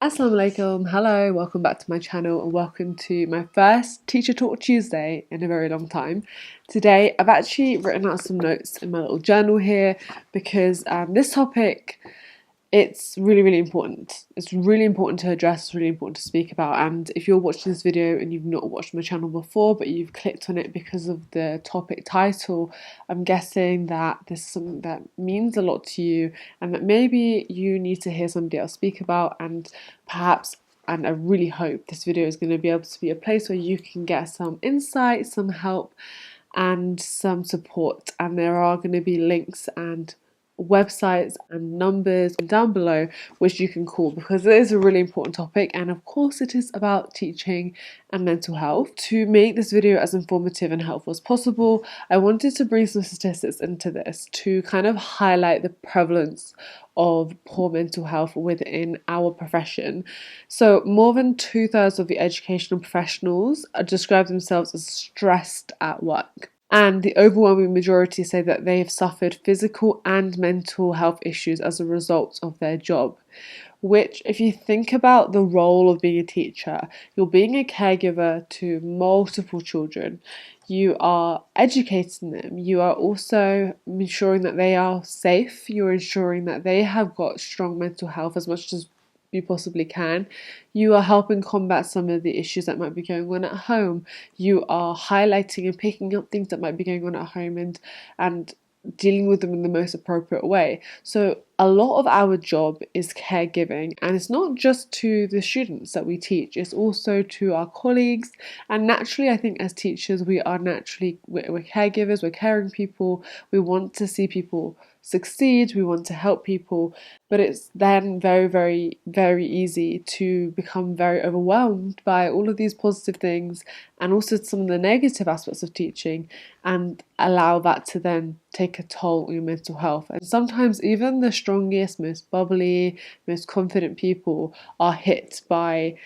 Assalamu alaikum, hello, welcome back to my channel and welcome to my first Teacher Talk Tuesday in a very long time. Today I've actually written out some notes in my little journal here because this topic, it's really important. It's really important to address, it's really important to speak about, and if you're watching this video and you've not watched my channel before but you've clicked on it because of the topic title, I'm guessing that this is something that means a lot to you and that maybe you need to hear somebody else speak about, and perhaps, and I really hope this video is going to be able to be a place where you can get some insight, some help and some support, and there are going to be links and websites and numbers down below which you can call because it is a really important topic, and of course it is about teaching and mental health. To make this video as informative and helpful as possible, I wanted to bring some statistics into this to kind of highlight the prevalence of poor mental health within our profession. So more than 2/3 of the educational professionals describe themselves as stressed at work. And the overwhelming majority say that they have suffered physical and mental health issues as a result of their job. Which, if you think about the role of being a teacher, you're being a caregiver to multiple children. You are educating them. You are also ensuring that they are safe. You're ensuring that they have got strong mental health as much as you possibly can. You are helping combat some of the issues that might be going on at home. You are highlighting and picking up things that might be going on at home and dealing with them in the most appropriate way. So a lot of our job is caregiving, and it's not just to the students that we teach, it's also to our colleagues. And naturally, I think as teachers we're caregivers, we're caring people, we want to see people succeed, we want to help people, but it's then very easy to become very overwhelmed by all of these positive things and also some of the negative aspects of teaching, and allow that to then take a toll on your mental health. And sometimes even the strongest, most bubbly, most confident people are hit by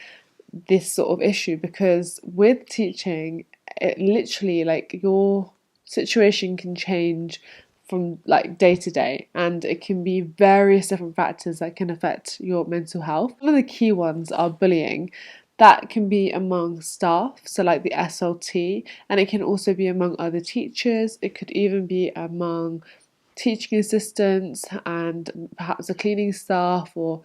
this sort of issue, because with teaching, it literally, like, your situation can change from like day to day, and it can be various different factors that can affect your mental health. One of the key ones are bullying. That can be among staff, so like the SLT, and it can also be among other teachers. It could even be among teaching assistants and perhaps the cleaning staff or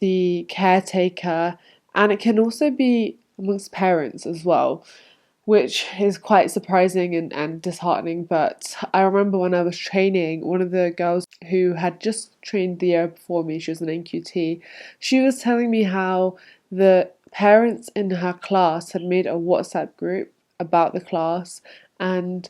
the caretaker, and it can also be amongst parents as well, which is quite surprising and disheartening. But I remember when I was training, one of the girls who had just trained the year before me, she was an NQT, she was telling me how the parents in her class had made a WhatsApp group about the class, and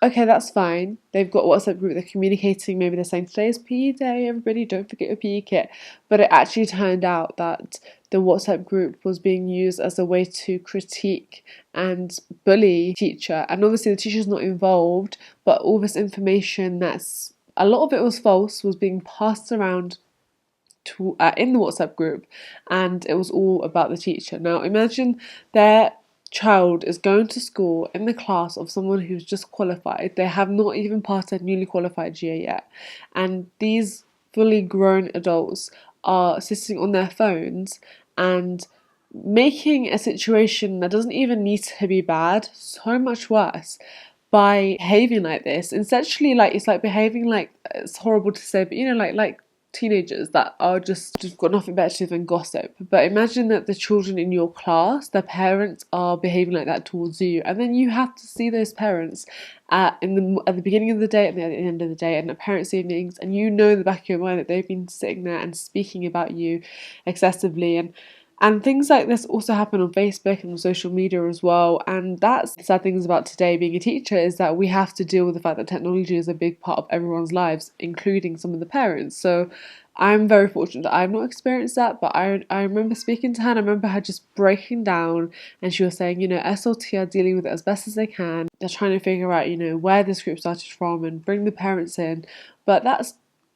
okay, that's fine. They've got a WhatsApp group, they're communicating, maybe they're saying today's PE day, everybody don't forget your PE kit. But it actually turned out that the WhatsApp group was being used as a way to critique and bully teacher. And obviously the teacher's not involved, but all this information that's, a lot of it was false, was being passed around to, in the WhatsApp group, and it was all about the teacher. Now imagine their child is going to school in the class of someone who's just qualified. They have not even passed their newly qualified GA yet, and these fully grown adults are sitting on their phones and making a situation that doesn't even need to be bad so much worse by behaving like this. Essentially, like, it's like behaving like, it's horrible to say, but you know, like teenagers that are just got nothing better to do than gossip. But imagine that the children in your class, their parents are behaving like that towards you, and then you have to see those parents at the beginning of the day and at the end of the day and at parents' evenings, and you know in the back of your mind that they've been sitting there and speaking about you excessively. And things like this also happen on Facebook and on social media as well. And that's the sad things about today being a teacher, is that we have to deal with the fact that technology is a big part of everyone's lives, including some of the parents. So I'm very fortunate that I've not experienced that, but I remember speaking to her, and I remember her just breaking down, and she was saying, you know, SLT are dealing with it as best as they can. They're trying to figure out, you know, where this group started from and bring the parents in. But that's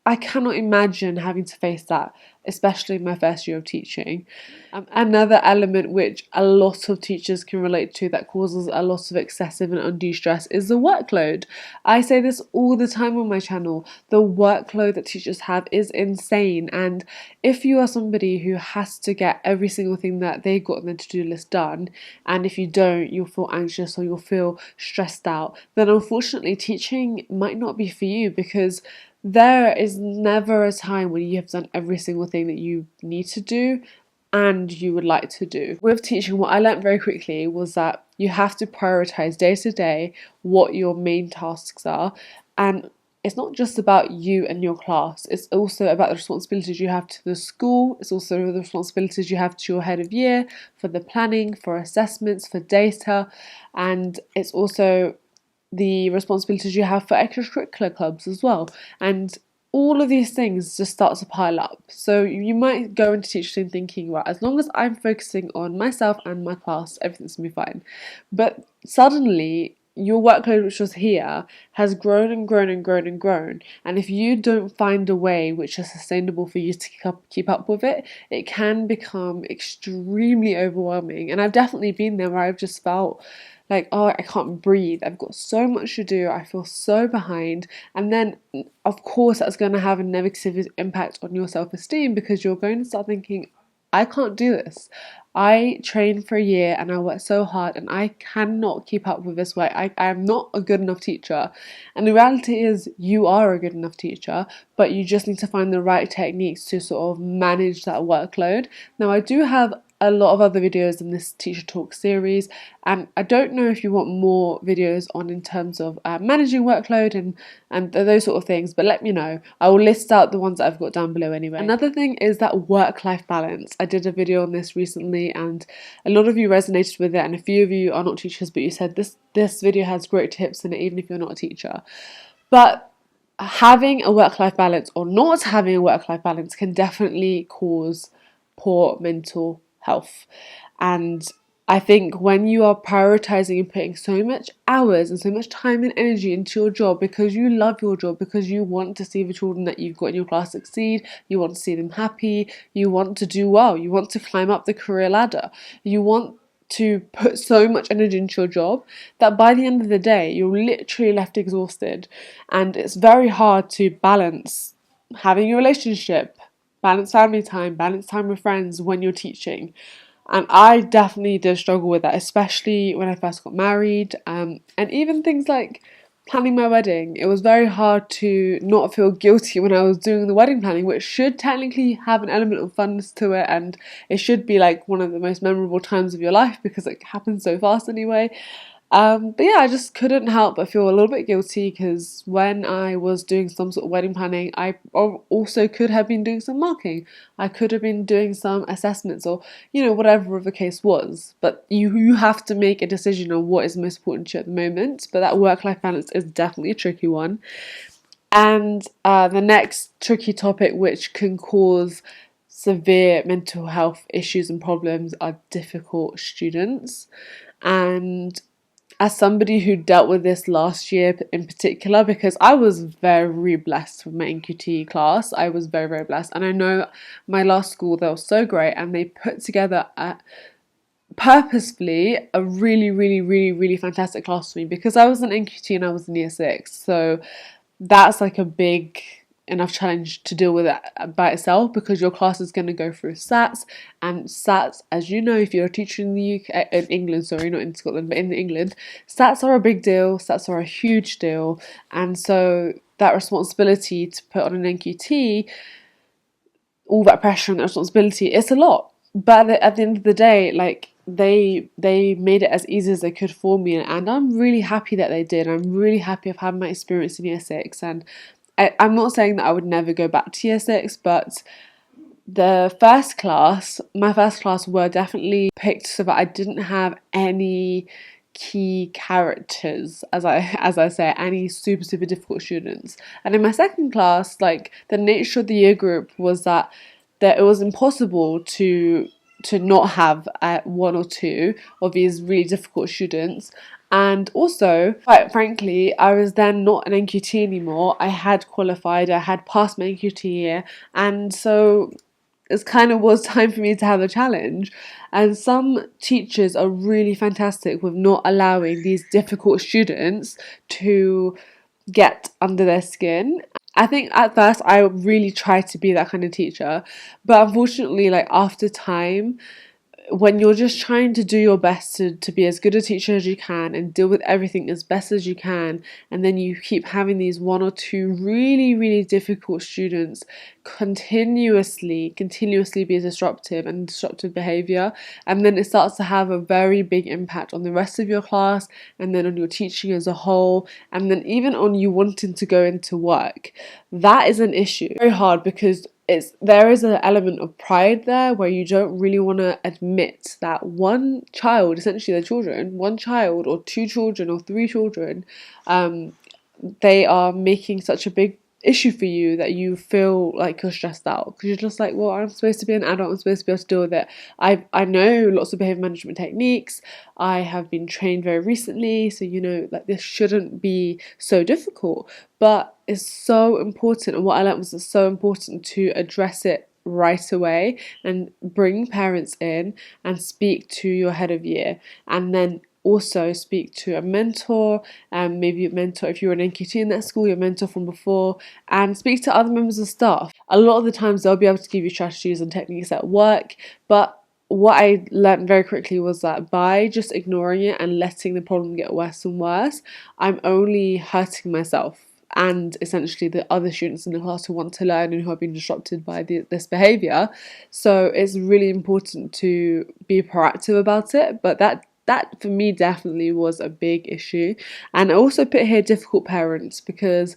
I cannot imagine having to face that, especially in my first year of teaching. Another element which a lot of teachers can relate to that causes a lot of excessive and undue stress is the workload. I say this all the time on my channel. The workload that teachers have is insane, and if you are somebody who has to get every single thing that they got on their to-do list done, and if you don't, you'll feel anxious or you'll feel stressed out, then unfortunately teaching might not be for you, because there is never a time when you have done every single thing that you need to do and you would like to do. With teaching, what I learned very quickly was that you have to prioritize day to day what your main tasks are, and it's not just about you and your class, it's also about the responsibilities you have to the school, it's also the responsibilities you have to your head of year, for the planning, for assessments, for data, and it's also the responsibilities you have for extracurricular clubs as well. And all of these things just start to pile up. So you might go into teaching thinking, well, as long as I'm focusing on myself and my class, everything's gonna be fine. But suddenly your workload, which was here, has grown and grown and grown and grown. And if you don't find a way which is sustainable for you to keep up with it, it can become extremely overwhelming. And I've definitely been there where I've just felt like, oh, I can't breathe. I've got so much to do. I feel so behind. And then, of course, that's going to have a negative impact on your self-esteem, because you're going to start thinking, I can't do this. I trained for a year and I worked so hard and I cannot keep up with this way. I am not a good enough teacher. And the reality is you are a good enough teacher, but you just need to find the right techniques to sort of manage that workload. Now, I do have a lot of other videos in this teacher talk series, and I don't know if you want more videos on in terms of managing workload and those sort of things, but let me know. I will list out the ones that I've got down below anyway. Another thing is that work-life balance. I did a video on this recently and a lot of you resonated with it, and a few of you are not teachers, but you said this video has great tips in it even if you're not a teacher. But having a work-life balance or not having a work-life balance can definitely cause poor mental health. And I think when you are prioritizing and putting so much hours and so much time and energy into your job because you love your job, because you want to see the children that you've got in your class succeed, you want to see them happy, you want to do well, you want to climb up the career ladder, you want to put so much energy into your job, that by the end of the day you're literally left exhausted, and it's very hard to balance having a relationship, balance family time, balance time with friends when you're teaching. And I definitely did struggle with that, especially when I first got married, and even things like planning my wedding. It was very hard to not feel guilty when I was doing the wedding planning, which should technically have an element of funness to it, and it should be like one of the most memorable times of your life because it happens so fast anyway. But yeah, I just couldn't help but feel a little bit guilty, because when I was doing some sort of wedding planning, I also could have been doing some marking. I could have been doing some assessments, or whatever the case was. But you have to make a decision on what is most important to you at the moment. But that work-life balance is definitely a tricky one. And the next tricky topic, which can cause severe mental health issues and problems, are difficult students. And as somebody who dealt with this last year in particular, because I was very blessed with my NQT class, I was very, very blessed. And I know my last school, they were so great, and they put together purposefully a really, really, really, really fantastic class for me, because I was an NQT and I was in year 6. So that's like a big enough challenge to deal with it by itself, because your class is going to go through SATs, and SATs, as you know, if you're a teacher in the UK, in England, sorry, not in Scotland, but in England, SATs are a big deal, SATs are a huge deal, and so that responsibility to put on an NQT, all that pressure and that responsibility, it's a lot. But at the end of the day, like, they made it as easy as they could for me, and I'm really happy that they did. I'm really happy I've had my experience in year 6, and I'm not saying that I would never go back to year 6, but my first class were definitely picked so that I didn't have any key characters, as I say, any super, super difficult students. And in my second class, like, the nature of the year group was that it was impossible to not have one or two of these really difficult students. And also, quite frankly, I was then not an NQT anymore. I had qualified, I had passed my NQT year, and so it kind of was time for me to have a challenge. And some teachers are really fantastic with not allowing these difficult students to get under their skin. I think at first I really tried to be that kind of teacher, but unfortunately, like after time, when you're just trying to do your best to be as good a teacher as you can and deal with everything as best as you can, and then you keep having these one or two really, really difficult students continuously be disruptive and disruptive behavior, and then it starts to have a very big impact on the rest of your class, and then on your teaching as a whole, and then even on you wanting to go into work. That is an issue. Very hard because there is an element of pride there where you don't really want to admit that one child, essentially the children, one child or two children or three children, they are making such a big issue for you that you feel like you're stressed out because you're just like, well, I'm supposed to be an adult, I'm supposed to be able to deal with it. I know lots of behavior management techniques, I have been trained very recently, so like this shouldn't be so difficult, but it's so important. And what I learned was it's so important to address it right away and bring parents in and speak to your head of year, and then also speak to a mentor, maybe a mentor if you're an NQT in that school, your mentor from before, and speak to other members of staff. A lot of the times they'll be able to give you strategies and techniques that work, but what I learned very quickly was that by just ignoring it and letting the problem get worse and worse, I'm only hurting myself and essentially the other students in the class who want to learn and who have been disrupted by this behaviour. So it's really important to be proactive about it, but that for me definitely was a big issue. And I also put here difficult parents because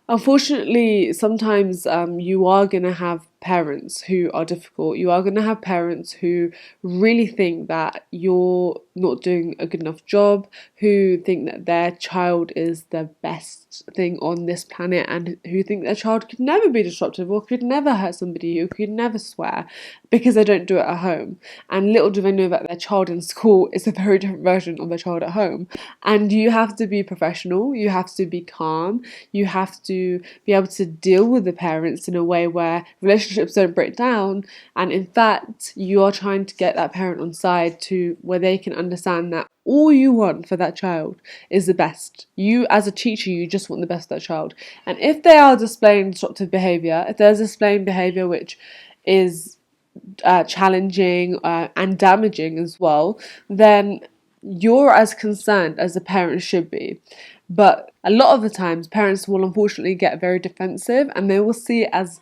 unfortunately, sometimes you are going to have parents who are difficult. You are going to have parents who really think that you're not doing a good enough job, who think that their child is the best thing on this planet, and who think their child could never be disruptive or could never hurt somebody or could never swear because they don't do it at home. And little do they know that their child in school is a very different version of their child at home. And you have to be professional, you have to be calm, you have to be able to deal with the parents in a way where relationships don't break down, and in fact you are trying to get that parent on side to where they can understand that all you want for that child is the best. You as a teacher, you just want the best for that child. And if they are displaying disruptive behaviour, if there's displaying behaviour which is challenging and damaging as well, then you're as concerned as the parent should be. But a lot of the times, parents will unfortunately get very defensive and they will see it as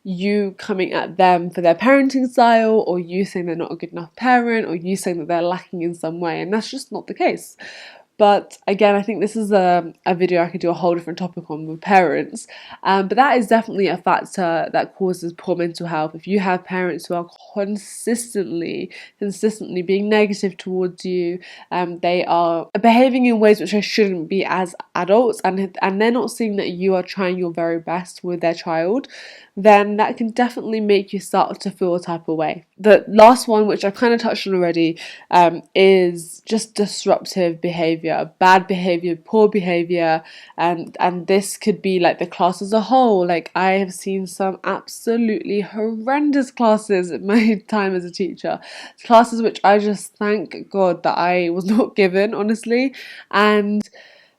you coming at them for their parenting style, or you saying they're not a good enough parent, or you saying that they're lacking in some way, and that's just not the case. But again, I think this is a video I could do a whole different topic on with parents. But that is definitely a factor that causes poor mental health. If you have parents who are consistently being negative towards you, they are behaving in ways which they shouldn't be as adults, and they're not seeing that you are trying your very best with their child, then that can definitely make you start to feel a type of way. The last one, which I've kind of touched on already, is just disruptive behaviour, bad behaviour, poor behaviour, and this could be like the class as a whole. Like I have seen some absolutely horrendous classes in my time as a teacher, classes which I just thank God that I was not given, honestly. And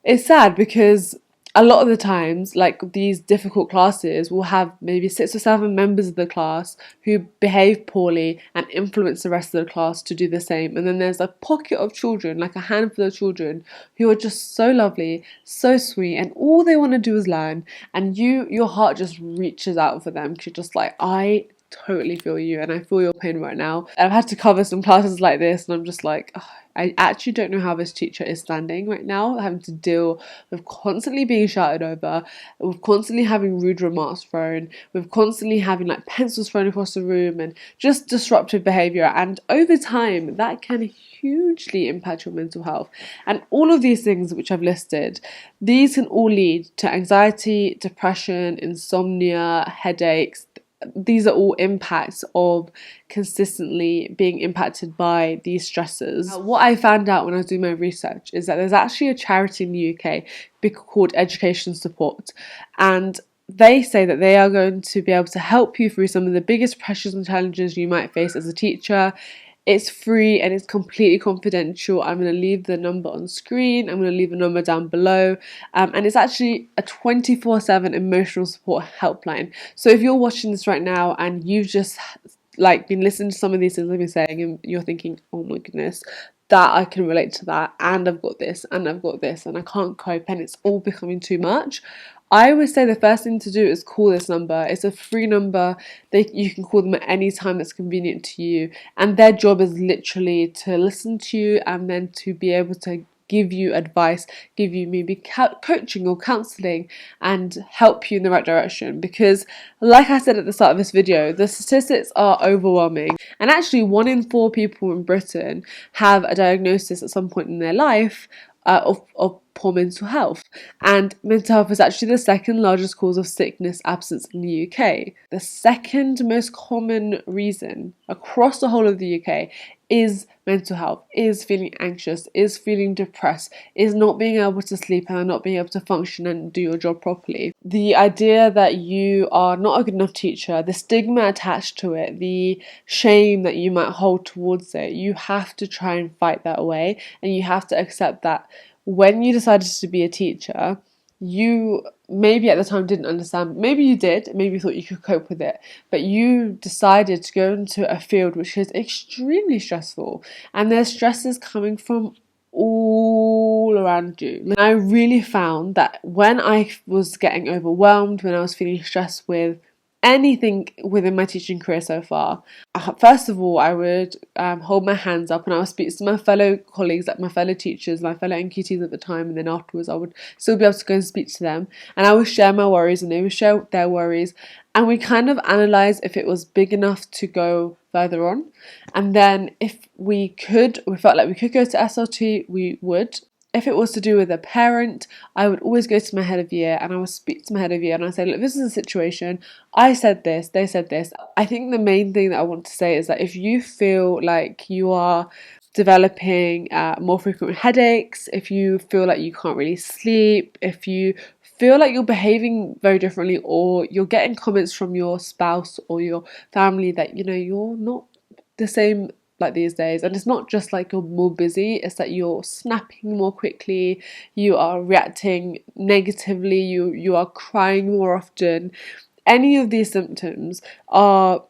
it's sad because a lot of the times, like these difficult classes will have maybe 6 or 7 members of the class who behave poorly and influence the rest of the class to do the same. And then there's a pocket of children, like a handful of children, who are just so lovely, so sweet, and all they want to do is learn. And your heart just reaches out for them because you're just like, I totally feel you and I feel your pain right now. I've had to cover some classes like this and I'm just like, oh, I actually don't know how this teacher is standing right now, having to deal with constantly being shouted over, with constantly having rude remarks thrown, with constantly having like pencils thrown across the room and just disruptive behaviour. And over time that can hugely impact your mental health. And all of these things which I've listed, these can all lead to anxiety, depression, insomnia, headaches, these are all impacts of consistently being impacted by these stresses. What I found out when I was doing my research is that there's actually a charity in the UK called Education Support, and they say that they are going to be able to help you through some of the biggest pressures and challenges you might face as a teacher. It's free and it's completely confidential. I'm going to leave the number on screen. I'm going to leave the number down below. And it's actually a 24/7 emotional support helpline. So if you're watching this right now and you've just been listening to some of these things I've been saying and you're thinking, oh my goodness, that I can relate to that, and I've got this and I've got this and I can't cope and it's all becoming too much, I would say the first thing to do is call this number. It's a free number. You can call them at any time that's convenient to you, and their job is literally to listen to you and then to be able to give you advice, give you maybe coaching or counselling, and help you in the right direction. Because like I said at the start of this video, the statistics are overwhelming, and actually 1 in 4 people in Britain have a diagnosis at some point in their life of poor mental health, and mental health is actually the second largest cause of sickness absence in the UK. The second most common reason across the whole of the UK is mental health, is feeling anxious, is feeling depressed, is not being able to sleep and not being able to function and do your job properly. The idea that you are not a good enough teacher, the stigma attached to it, the shame that you might hold towards it, you have to try and fight that away, and you have to accept that when you decided to be a teacher, you maybe at the time didn't understand, maybe you did, maybe you thought you could cope with it, but you decided to go into a field which is extremely stressful, and there's stresses coming from all around you. I really found that when I was getting overwhelmed, when I was feeling stressed with anything within my teaching career so far, first of all, I would hold my hands up and I would speak to my fellow colleagues, like my fellow teachers, my fellow NQTs at the time, and then afterwards I would still be able to go and speak to them, and I would share my worries and they would share their worries, and we kind of analysed if it was big enough to go further on, and then if we felt like we could go to SLT, we would. If it was to do with a parent, I would always go to my head of year and I would speak to my head of year and I say, look, this is a situation, I said this, they said this. I think the main thing that I want to say is that if you feel like you are developing more frequent headaches, if you feel like you can't really sleep, if you feel like you're behaving very differently, or you're getting comments from your spouse or your family that, you're not the same like these days, and it's not just like you're more busy, it's that you're snapping more quickly, you are reacting negatively, you are crying more often. Any of these symptoms are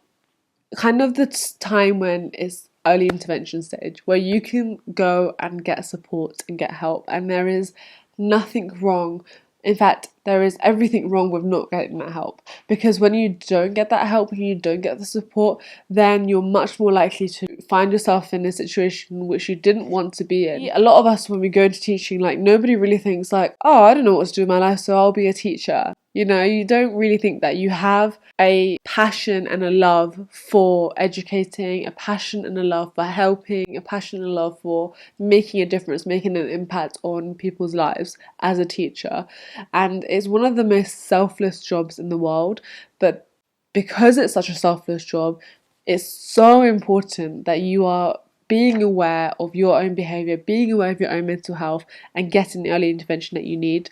kind of the time when it's early intervention stage, where you can go and get support and get help, and there is nothing wrong. In fact, there is everything wrong with not getting that help, because when you don't get that help, when you don't get the support, then you're much more likely to find yourself in a situation which you didn't want to be in. A lot of us, when we go into teaching, nobody really thinks oh, I don't know what to do in my life, so I'll be a teacher. You don't really think that you have a passion and a love for educating, a passion and a love for helping, a passion and a love for making a difference, making an impact on people's lives as a teacher. And it's one of the most selfless jobs in the world, but because it's such a selfless job, it's so important that you are being aware of your own behaviour, being aware of your own mental health, and getting the early intervention that you need.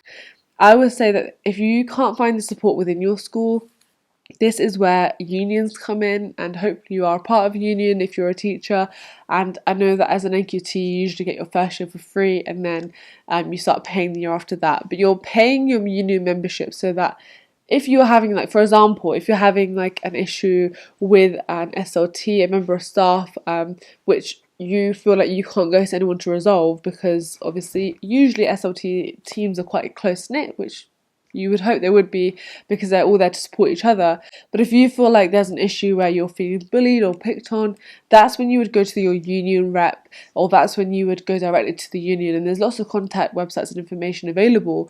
I would say that if you can't find the support within your school, this is where unions come in, and hopefully you are a part of a union if you're a teacher. And I know that as an NQT, you usually get your first year for free, and then you start paying the year after that. But you're paying your union membership so that if you're having, for example, if you're having an issue with an SLT, a member of staff, which you feel like you can't go to anyone to resolve, because obviously usually SLT teams are quite close knit, which you would hope they would be, because they're all there to support each other. But if you feel like there's an issue where you're feeling bullied or picked on, that's when you would go to your union rep, or that's when you would go directly to the union, and there's lots of contact websites and information available,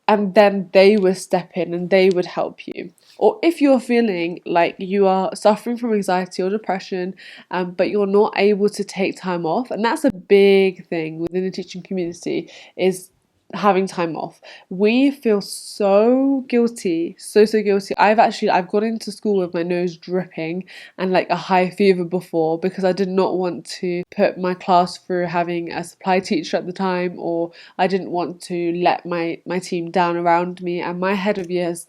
and then they would step in and they would help you. Or if you're feeling like you are suffering from anxiety or depression, but you're not able to take time off, and that's a big thing within the teaching community, is having time off. We feel so guilty, so guilty. I've gone into school with my nose dripping and like a high fever before because I did not want to put my class through having a supply teacher at the time, or I didn't want to let my team down around me, and my head of years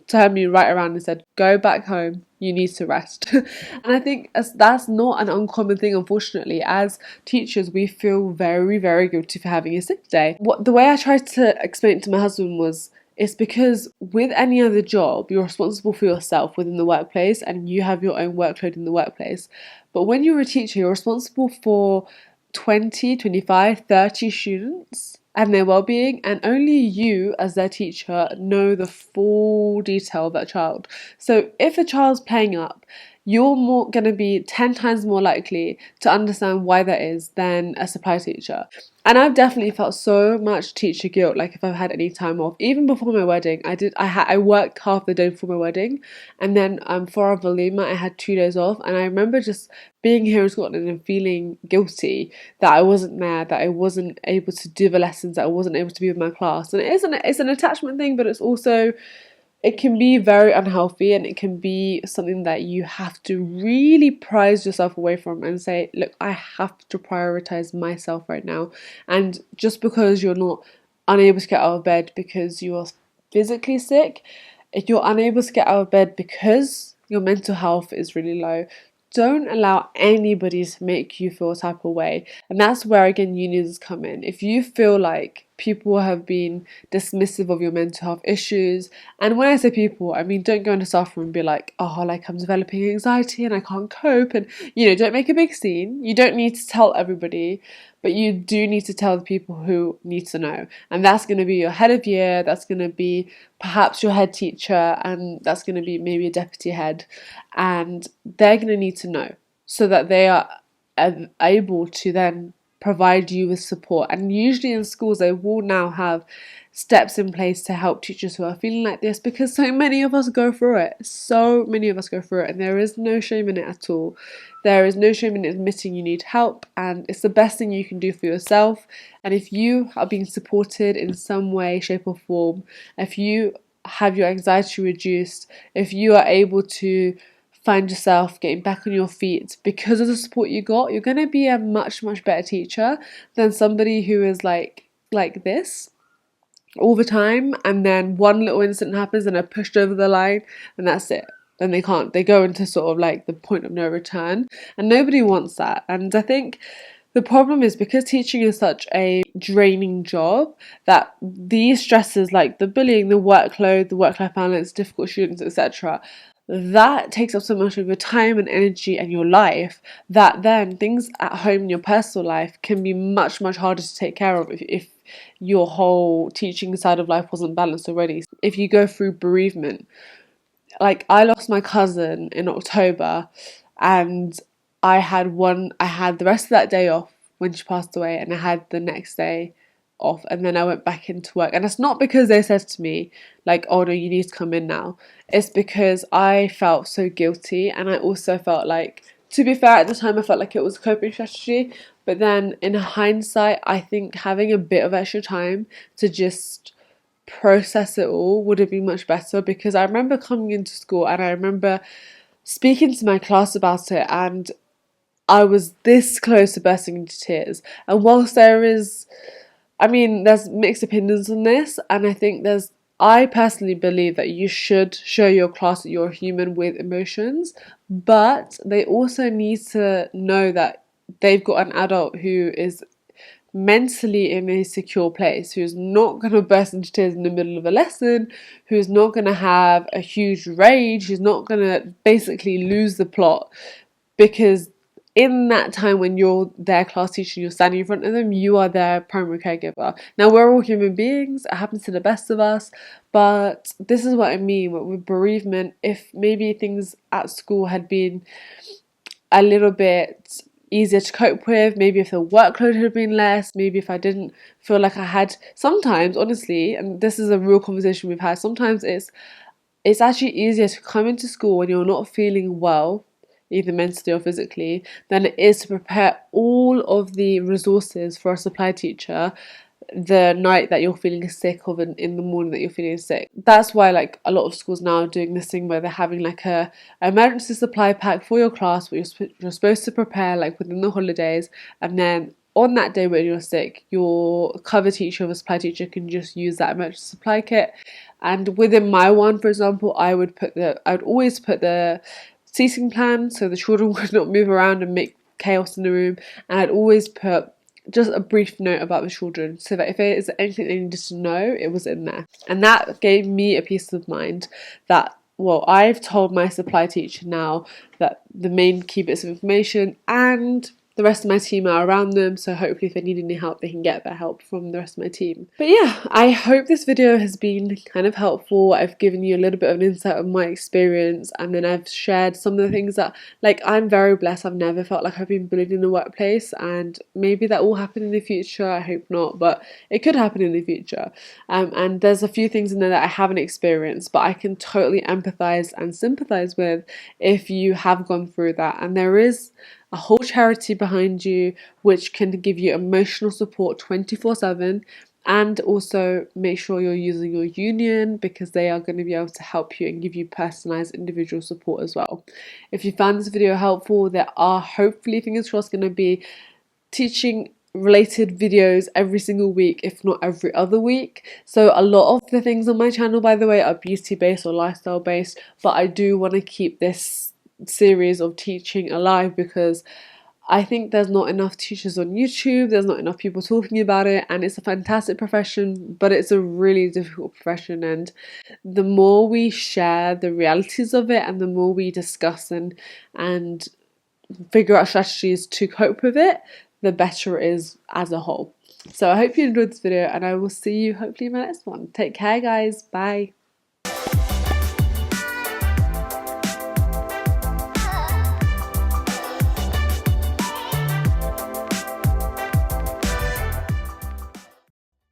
turned me right around and said, go back home, you need to rest. And I think that's not an uncommon thing, unfortunately. As teachers, we feel very guilty for having a sick day. The way I tried to explain it to my husband was, it's because with any other job, you're responsible for yourself within the workplace and you have your own workload in the workplace. But when you're a teacher, you're responsible for 20, 25, 30 students and their well-being, and only you as their teacher know the full detail of that child. So if a child's playing up, you're more going to be 10 times more likely to understand why that is than a supply teacher. And I've definitely felt so much teacher guilt, like if I've had any time off. Even before my wedding, I worked half the day before my wedding, and then for our Valima, I had 2 days off. And I remember just being here in Scotland and feeling guilty that I wasn't there, that I wasn't able to do the lessons, that I wasn't able to be with my class. And it's an attachment thing, but it's also, it can be very unhealthy, and it can be something that you have to really prize yourself away from and say, look, I have to prioritize myself right now. And just because you're not unable to get out of bed because you are physically sick, if you're unable to get out of bed because your mental health is really low, don't allow anybody to make you feel a type of way. And that's where, again, unions come in. If you feel like people have been dismissive of your mental health issues, and when I say people, I mean, don't go into staff room and be like, oh, like I'm developing anxiety and I can't cope, and don't make a big scene. You don't need to tell everybody, but you do need to tell the people who need to know. And that's going to be your head of year, that's going to be perhaps your head teacher, and that's going to be maybe a deputy head, and they're going to need to know so that they are able to then provide you with support. And usually in schools they will now have steps in place to help teachers who are feeling like this, because so many of us go through it. And there is no shame in it at all. There is no shame in admitting you need help, and it's the best thing you can do for yourself. And if you are being supported in some way, shape or form, if you have your anxiety reduced, if you are able to find yourself getting back on your feet because of the support you got, you're going to be a much better teacher than somebody who is like this all the time, and then one little incident happens and they're pushed over the line and that's it. Then they go into sort of like the point of no return, and nobody wants that. And I think the problem is, because teaching is such a draining job, that these stresses like the bullying, the workload, the work-life balance, difficult students, etc., that takes up so much of your time and energy and your life, that then things at home in your personal life can be much harder to take care of if your whole teaching side of life wasn't balanced already. If you go through bereavement, like I lost my cousin in October, and I had the rest of that day off when she passed away, and I had the next day off, and then I went back into work. And it's not because they said to me like, oh no, you need to come in now. It's because I felt so guilty, and I also felt like, to be fair, at the time I felt like it was a coping strategy, but then in hindsight I think having a bit of extra time to just process it all would have been much better. Because I remember coming into school and I remember speaking to my class about it, and I was this close to bursting into tears. And whilst there's mixed opinions on this, and I personally believe that you should show your class that you're a human with emotions, but they also need to know that they've got an adult who is mentally in a secure place, who's not going to burst into tears in the middle of a lesson, who's not going to have a huge rage, who's not going to basically lose the plot. Because in that time when you're their class teacher, you're standing in front of them, you are their primary caregiver. Now, we're all human beings, it happens to the best of us, but this is what I mean with bereavement. If maybe things at school had been a little bit easier to cope with, maybe if the workload had been less, maybe if I didn't feel like I had, sometimes honestly, and this is a real conversation we've had, sometimes it's actually easier to come into school when you're not feeling well, either mentally or physically, than it is to prepare all of the resources for a supply teacher the night that you're feeling sick or in the morning that you're feeling sick. That's why like a lot of schools now are doing this thing where they're having like a emergency supply pack for your class, what you're supposed to prepare like within the holidays, and then on that day when you're sick, your cover teacher or supply teacher can just use that emergency supply kit. And within my one, for example, I would always put the seating plan so the children would not move around and make chaos in the room, and I'd always put just a brief note about the children so that if there is anything they needed to know, it was in there. And that gave me a peace of mind that, well, I've told my supply teacher now that the main key bits of information, and the rest of my team are around them, so hopefully if they need any help they can get that help from the rest of my team. But yeah, I hope this video has been kind of helpful. I've given you a little bit of an insight of my experience, and then I've shared some of the things that, like, I'm very blessed. I've never felt like I've been bullied in the workplace, and maybe that will happen in the future. I hope not, but it could happen in the future. And there's a few things in there that I haven't experienced, but I can totally empathize and sympathize with if you have gone through that. And there is a whole charity behind you which can give you emotional support 24/7, and also make sure you're using your union because they are going to be able to help you and give you personalized individual support as well. If you found this video helpful, there are hopefully, fingers crossed, going to be teaching related videos every single week, if not every other week. So a lot of the things on my channel, by the way, are beauty based or lifestyle based, but I do want to keep this series of teaching alive because I think there's not enough teachers on YouTube, there's not enough people talking about it, and it's a fantastic profession, but it's a really difficult profession. And the more we share the realities of it, and the more we discuss and figure out strategies to cope with it, the better it is as a whole. So I hope you enjoyed this video, and I will see you hopefully in my next one. Take care, guys. Bye.